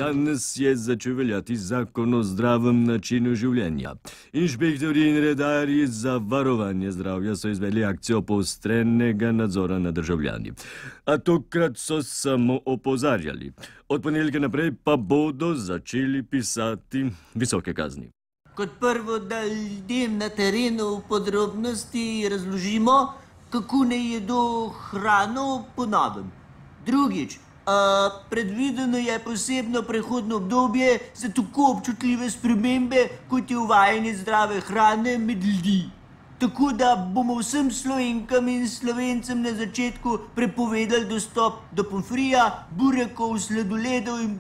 Danes je začel veljati zakon o zdravem načinu življenja. Inšpektorji in redarji za varovanje zdravja so izvedli akcijo poostrenega nadzora nad državljani. A tokrat so samo opozarjali. Od ponedeljka naprej pa bodo začeli pisati visoke kazni. Kot prvo, da ljudem na terenu v podrobnosti razložimo, kako ne jedo hrano po novem. Drugič, predvideno je posebno prehodno obdobje za tako občutljive spremembe, kot je uvajanje zdrave hrane med ljudi. Tako da bomo vsem Slovenkam in Slovencem na začetku prepovedali dostop do pomfrija, burekov, sladoledov in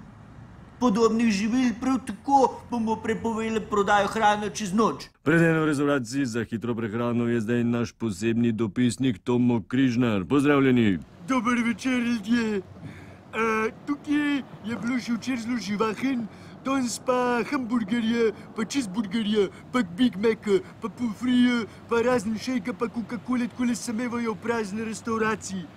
podobnih živil, prav tako bomo prepovedali prodajo hrane čez noč. Pred eno v restavraciji za hitro prehrano je zdaj naš posebni dopisnik Tomo Križnar. Pozdravljeni. Dober večer, ljudje. Tukaj je bilo še včeraj zelo živahen, danes pa hamburgerje, pa cheeseburgerje, pa Big Mac, pa pomfrije, pa razni šejka, pa Coca-Cola, takole samevajo v prazni restauraciji.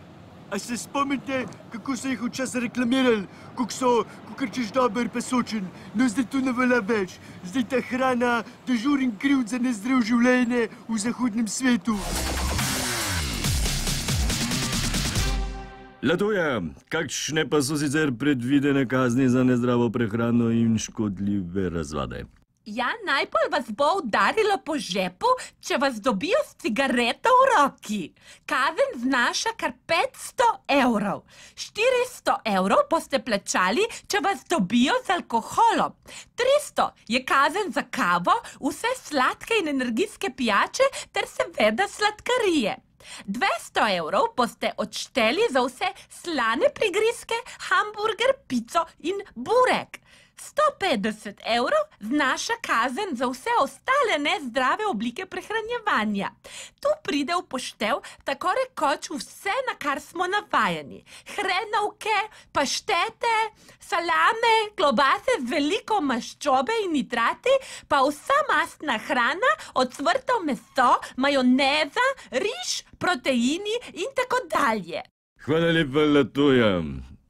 A se spomnite, kako so jih včasih reklamirali, kako so, kakor češ dober pa sočen? No, zdaj to ne velja več. Zdaj ta hrana dežuren kriv za nezdrav življenje v zahodnem svetu. Latoja, kakšne pa so sicer predvidene kazni za nezdravo prehrano in škodljive razvade? Ja, najbolj vas bo udarilo po žepu, če vas dobijo s cigareto v roki. Kazen znaša kar 500 evrov. 400 evrov boste plačali, če vas dobijo z alkoholom. 300 je kazen za kavo, vse sladke in energijske pijače ter seveda sladkarije. 200 evrov boste odšteli za vse slane prigrizke, hamburger, pico in burek. 150 evrov znaša kazen za vse ostale nezdrave oblike prehranjevanja. Tu pride v poštev tako rekoč vse, na kar smo navajeni. Hrenovke, paštete, salame, klobase z veliko maščobe in nitrati, pa vsa mastna hrana, ocvrto meso, majoneza, riž, proteini in tako dalje. Hvala lepa, Latoja.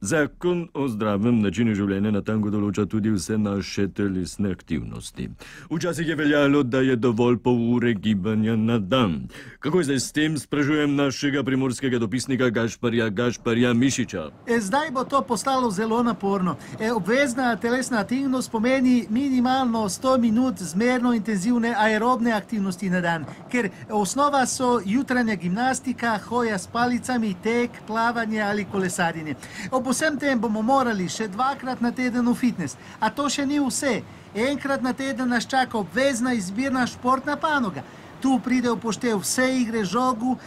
Zakon o zdravem načinu življenja natanko določa tudi vse naše telesne aktivnosti. Včasih je veljalo, da je dovolj pol ure gibanja na dan. Kako je zdaj s tem, sprašujem našega primorskega dopisnika Gašparja Mišiča. Zdaj bo to postalo zelo naporno. Obvezna telesna aktivnost pomeni minimalno 100 minut zmerno intenzivne aerobne aktivnosti na dan, ker osnova so jutranja gimnastika, hoja s palicami, tek, plavanje ali kolesarjenje. Ob vsem tem bomo morali še 2-krat na teden v fitness. A to še ni vse. Enkrat na teden nas čaka obvezna izbirna športna panoga. Tu pride v poštev vse igre žogu,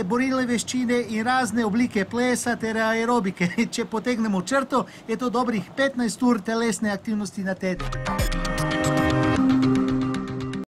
borilne veščine in razne oblike plesa ter aerobike. Če potegnemo črto, je to dobrih 15 ur telesne aktivnosti na teden.